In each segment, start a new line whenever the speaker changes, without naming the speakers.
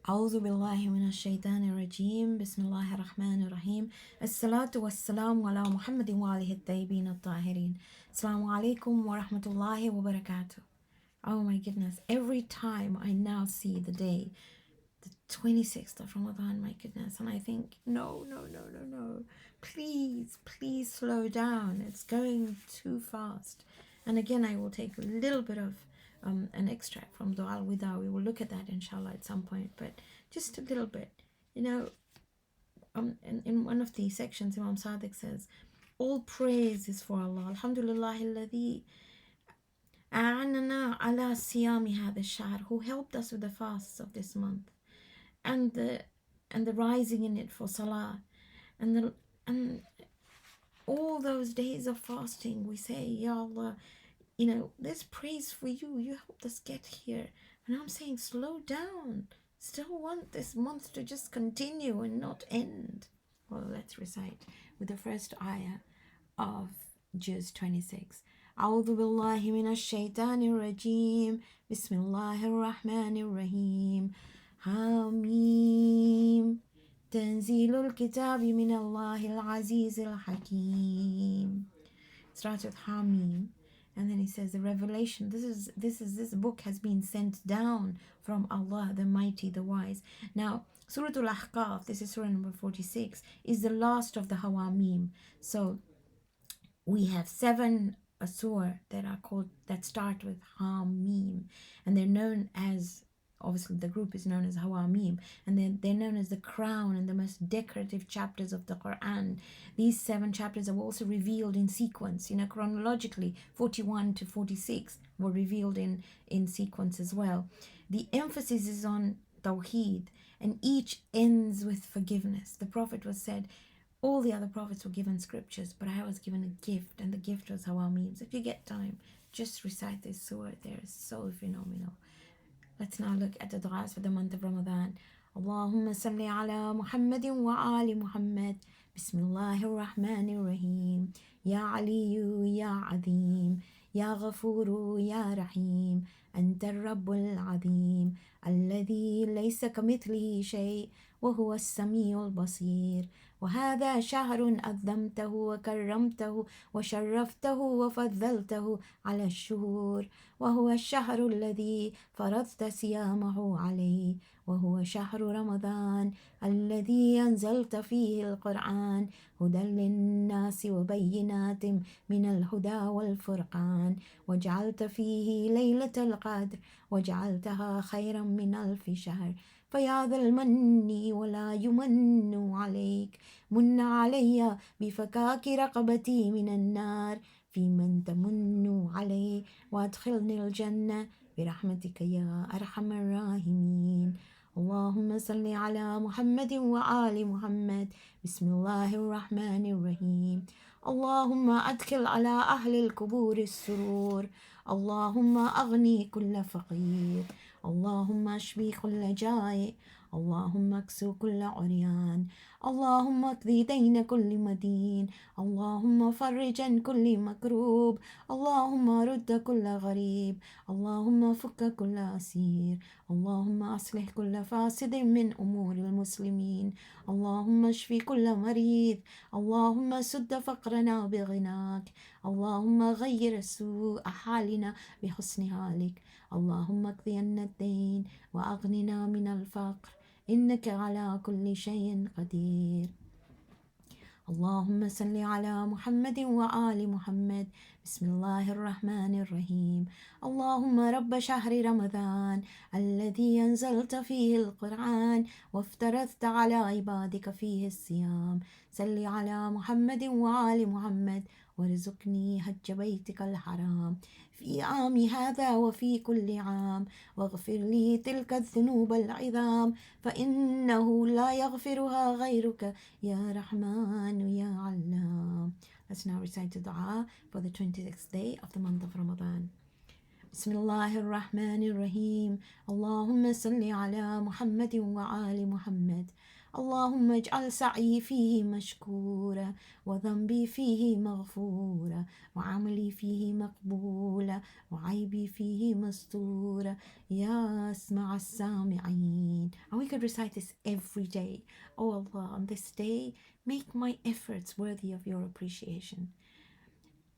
أعوذ بالله من الشيطان الرجيم بسم الله الرحمن الرحيم الصلاة والسلام على محمد وآله الطيبين الطاهرين Assalamu alaikum wa rahmatullahi wa barakatuh. Oh my goodness, every time I now see the day, the 26th of Ramadan, my goodness, and I think, no, please slow down. It's going too fast. And again, I will take a little bit of an extract from Dua al-Wida. We will look at that inshallah at some point, but just a little bit. You know, in one of the sections, Imam Sadiq says, all praise is for Allah. Alhamdulillah alladhi a'anana ala siyami hadha ash-shahr, who helped us with the fasts of this month and the rising in it for salah and all those days of fasting. We say, Ya Allah, there's praise for you. You helped us get here. And I'm saying, slow down. Still want this month to just continue and not end. Well, let's recite with the first ayah of Juz 26. أعوذ بالله من الشيطان الرجيم بسم الله الرحمن الرحيم حميم تنزيل الكتاب من الله العزيز الحكيم. Starts with Hamim, and then he says the revelation. This book has been sent down from Allah, the Mighty, the Wise. Now, Surah Al-Ahqaf, this is Surah number 46, is the last of the Hawamim. So we have 7 surah that start with Hamim, and they're known as, obviously the group is known as Hawamim, and they're known as the crown and the most decorative chapters of the Quran. These 7 chapters are also revealed in sequence, chronologically. 41 to 46 were revealed in sequence as well. The emphasis is on Tawheed, and each ends with forgiveness. The Prophet was said, all the other prophets were given scriptures, but I was given a gift, and the gift was Hawamim. So if you get time, just recite this surah. They're so phenomenal. Let's now look at the du'as for the month of Ramadan. Allahumma salli ala Muhammadin wa ali Muhammad. Bismillahir Rahmanir Rahim. Ya Aliyu Ya Azim. Ya Ghafuru Ya Rahim. Anta Rabbul Azim. Alladhi laysa kamithlihi shay. وهو السميع البصير. وهذا شهر أذمته وكرمته وشرفته وفضلته على الشهور، وهو الشهر الذي فرضت صيامه عليه، وهو شهر رمضان الذي أنزلت فيه القرآن هدى للناس وبينات من الهدى والفرقان، وجعلت فيه ليلة القدر وجعلتها خيرا من 1000 شهر. فيا ذا المن ولا يمن عليك، من علي بفكاك رقبتي من النار، في من تمن علي وادخلني الجنة برحمتك يا أرحم الراحمين. اللهم صل على محمد وآل محمد. بسم الله الرحمن الرحيم. اللهم أدخل على أهل القبور السرور. اللهم أغني كل فقير. اللهم اشفي كل جائع. اللهم اكسو كل عريان. اللهم اقضي دين كل مدين. اللهم فرج عن كل مكروب. اللهم رد كل غريب. اللهم فك كل أسير. اللهم أصلح كل فاسد من أمور المسلمين. اللهم اشفي كل مريض. اللهم سد فقرنا بغناك. اللهم غير سوء حالنا بحسن حالك. اللهم اقضي عنا الدين وأغننا من الفقر، إنك على كل شيء قدير. اللهم صل على محمد وآل محمد. بسم الله الرحمن الرحيم. اللهم رب شهر رمضان الذي أنزلت فيه القرآن وافترضت على عبادك فيه الصيام، صل على محمد وآل محمد وارزقني حج بيتك الحرام في عام هذا وفي كل عام، واغفر لي تلك الذنوب العظام فإنه لا يغفرها غيرك يا رحمن يا علام. Let's now recite the dua for the 26th day of the month of Ramadan. بسم الله الرحمن الرحيم. اللهم صل على محمد وآل محمد. اللهم اجعل سعي فيه مشكورا وذنبي فيه مغفورا وعملي فيه مقبولا وعيبي فيه مستورا يا أسمع السامعين. And we could recite this every day. Oh Allah, on this day, make my efforts worthy of your appreciation.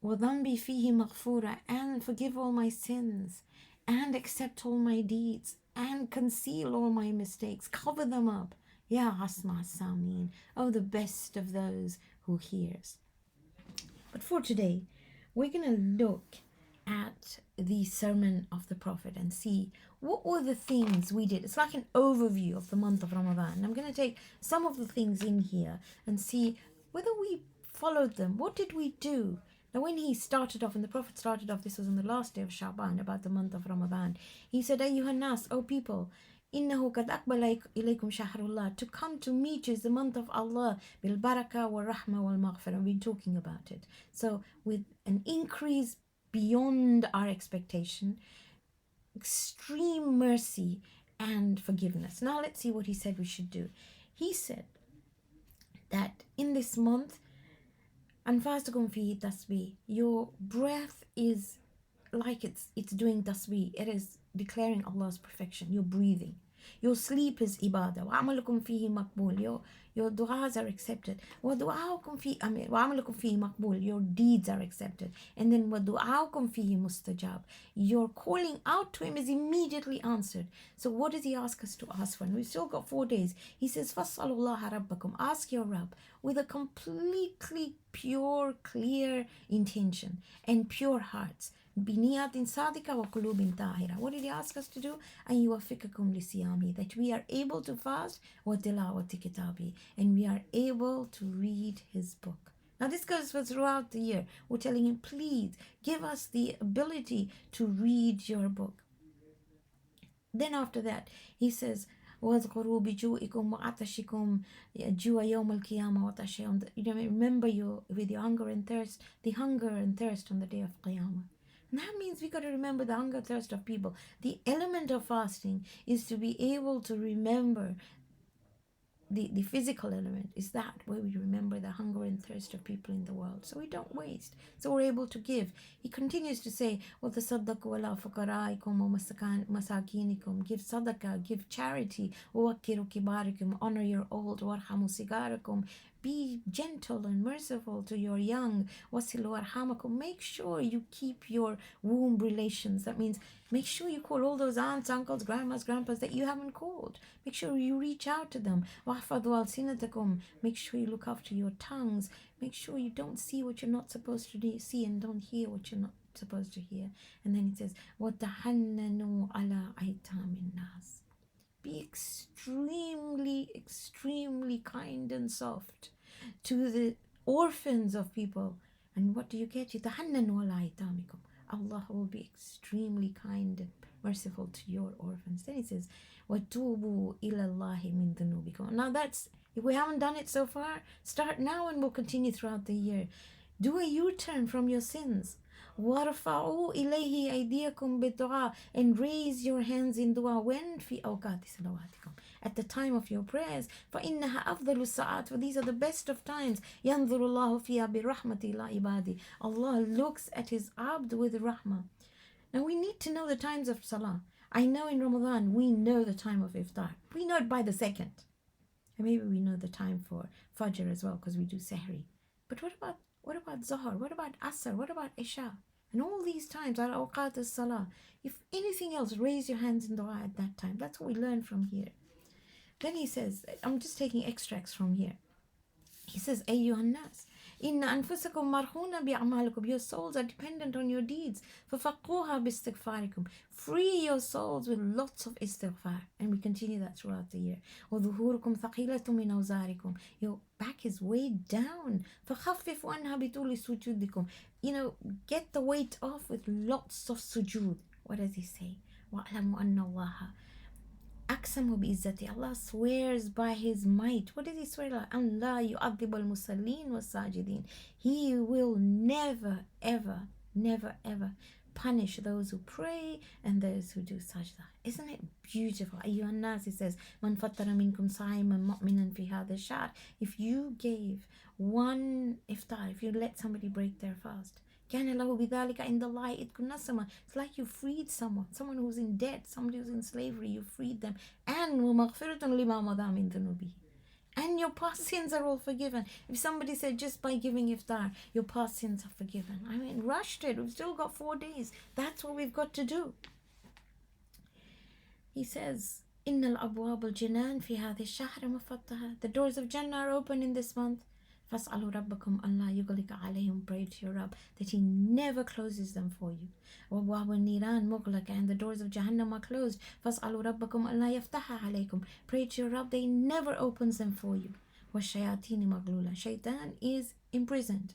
وَذَنْبِي فِيهِ مَغْفُورًا, and forgive all my sins, and accept all my deeds, and conceal all my mistakes, cover them up. Ya Asma Samin, oh the best of those who hears. But for today, we're going to look at the sermon of the Prophet and see what were the things we did. It's like an overview of the month of Ramadan. I'm going to take some of the things in here and see whether we followed them. What did we do? Now, when he started off, and the Prophet started off, this was on the last day of Sha'ban, about the month of Ramadan, he said, Ayyuhan nas, O people, إنه قد أقبل إليكم شهر الله. To come to meet you is the month of Allah. بالبركة والرحمة والمغفرة. We've been talking about it. So with an increase beyond our expectation, extreme mercy and forgiveness. Now let's see what he said we should do. He said that in this month, أنفاسكم فيه تسبيح. Your breath is like it's doing tasbih. It is declaring Allah's perfection. You're breathing. Your sleep is ibadah. وعملكم فيه مقبول. Your du'as are accepted. وَدُعَاؤُكُمْ فيه وعملكم فيه مقبول. Your deeds are accepted. And then وَدُعَاؤُكُمْ فيه mustajab. Your calling out to him is immediately answered. So what does he ask us to ask for? And we've still got 4 days. He says, فَاسْأَلُوا اللَّهَ رَبَّكُمْ. Ask your Rabb with a completely pure, clear intention and pure hearts. بنيات صادقة وقلوب طاهرة. What did he ask us to do? أن يوفقكم لصيامه, that we are able to fast وتلاوة كتابه, and we are able to read his book. Now this goes for throughout the year. We're telling him, please give us the ability to read your book. Then after that, he says, واذكروا بجوعكم وعطشكم جوع يوم القيامة وعطش يوم. Remember you with your hunger and thirst, the hunger and thirst on the day of Qiyamah. And that means we got to remember the hunger thirst of people. The element of fasting is to be able to remember the physical element is that where we remember the hunger and thirst of people in the world, so we don't waste, so we're able to give. He continues to say, وَتَصَدَّقُوا عَلَىٰ فُقَرَائِكُمْ وَمَسَاكِينِكُم, give sadaqah, give charity, وَوَقِّرُوا كِبَارِكُمْ, honor your old, وَارْحَمُوا صِغَارَكُمْ, be gentle and merciful to your young, وَصِلُوا أَرْحَامَكُمْ, make sure you keep your womb relations. That means make sure you call all those aunts, uncles, grandmas, grandpas that you haven't called. Make sure you reach out to them. وَاحْفَظُوا أَلْسِنَتَكُمْ, make sure you look after your tongues. Make sure you don't see what you're not supposed to see and don't hear what you're not supposed to hear. And then it says, وَتَحَنَّنُوا عَلَىٰ أَيْتَامِ النَّاسِ, be extremely, extremely kind and soft to the orphans of people. And what do you get? يَتَحَنَّنُوا عَلَىٰ أَيْتَامِكُمْ, Allah will be extremely kind and merciful to your orphans. Then he says, وَتُوبُوا إِلَى اللَّهِ مِن ذُنُوبِكُمْ. Now that's, if we haven't done it so far, start now and we'll continue throughout the year. Do a U-turn from your sins. وَارْفَعُوا إِلَيْهِ أَيْدِيَكُمْ بِالدُّعَاء, and raise your hands in dua. When? فِي أَوْقَاتِ صَلَوَاتِكُمْ, at the time of your prayers. فَإِنَّهَا أَفْضَلُ السَّاعَاتِ, for these are the best of times. يَنْظُرُ اللَّهُ فِيهَا بِرَحْمَةِ إِلَىٰ عِبَادِهِ, Allah looks at his abd with rahmah. Now we need to know the times of salah. I know in Ramadan we know the time of iftar. We know it by the second. And maybe we know the time for Fajr as well because we do Sahri. But what about Zohar? What about Asr? What about Isha? And all these times are awqat as-salah. If anything else, raise your hands in dua at that time. That's what we learn from here. Then he says, I'm just taking extracts from here. He says, أيها الناس إن أنفسكم مرهونة بأعمالكم, your souls are dependent on your deeds. ففقوها باستغفاركم, free your souls with lots of istighfar. And we continue that throughout the year. وظهوركم ثقيلة من أوزاركم, your back is weighed down. فخففوا عنها بطول سجودكم, get the weight off with lots of sujood. What does he say? وَاعْلَمُوا أَنَّ اللَّهَ أقسم بإزته, Allah swears by his might. What does he swear? أن لا يعذب المصلين والساجدين, he will never ever punish those who pray and those who do sajda. Isn't it beautiful? أيها الناس, he says, من فطر منكم صائما مؤمنا في هذا الشهر. If you gave one iftar, if you let somebody break their fast, كان له بذلك عند الله عتق نسمة. It's like you freed someone who's in debt, somebody who's in slavery, you freed them. And ومغفرة لما مضى من ذنوبه. And your past sins are all forgiven. If somebody said just by giving iftar, your past sins are forgiven. I mean, rushed it. We've still got 4 days. That's what we've got to do. He says, إن الأبواب الجنان في هذا الشهر مفتحة. The doors of Jannah are open in this month. فاسألوا ربكم أن لا يغلق عليهم. Pray to your Rabb that He never closes them for you. وأبواب النيران مغلقة, and the doors of Jahannam are closed. فاسألوا ربكم أن لا يفتحها عليكم. Pray to your Rabb that He never opens them for you. والشياطين مغلولة. Shaitan is imprisoned.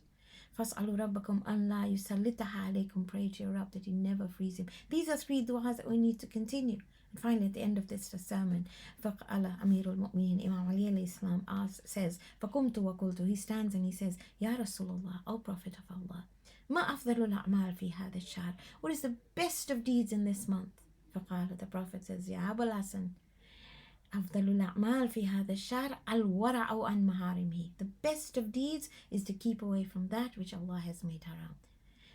فاسألوا ربكم أن لا يسلطها عليكم. Pray to your Rabb that He never frees him. These are 3 du'as that we need to continue. And finally, at the end of this sermon, فقال أمير المؤمنين Imam Ali alayhi salam says, فقمت وقلت, he stands and he says, يا رسول الله, O Prophet of Allah, ما أفضل الأعمال في هذا الشهر? What is the best of deeds in this month? فقال, the Prophet says, يا أبا الحسن, أفضل الأعمال في هذا الشهر الورع عن محارمه. The best of deeds is to keep away from that which Allah has made haram.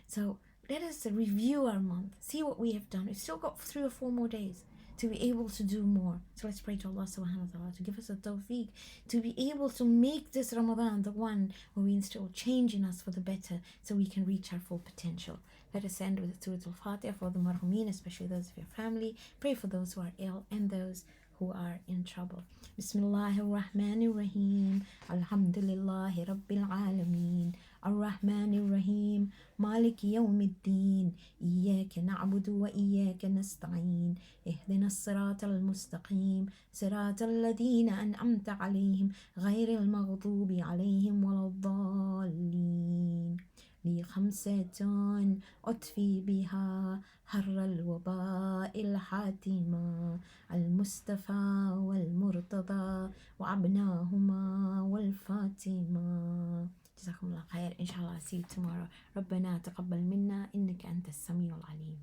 So let us review our month, see what we have done. We've still got 3 or 4 more days to be able to do more. So let's pray to Allah subhanahu wa ta'ala to give us a tawfiq, to be able to make this Ramadan the one where we instill change in us for the better, so we can reach our full potential. Let us end with Surah Al-Fatiha for the marhumin, especially those of your family. Pray for those who are ill and those who are in trouble. Bismillahir Rahmanir Rahim. Alhamdulillahi Rabbil Alameen. الرحمن الرحيم مالك يوم الدين إياك نعبد وإياك نستعين اهدنا الصراط المستقيم صراط الذين أنعمت عليهم غير المغضوب عليهم ولا الضالين لي 5 أطفي بها حر الوباء الحاتمة المصطفى والمرتضى وأبناهما والفاطمة. جزاكم الله خير. إن شاء الله see you tomorrow. ربنا تقبل منا إنك أنت السميع العليم.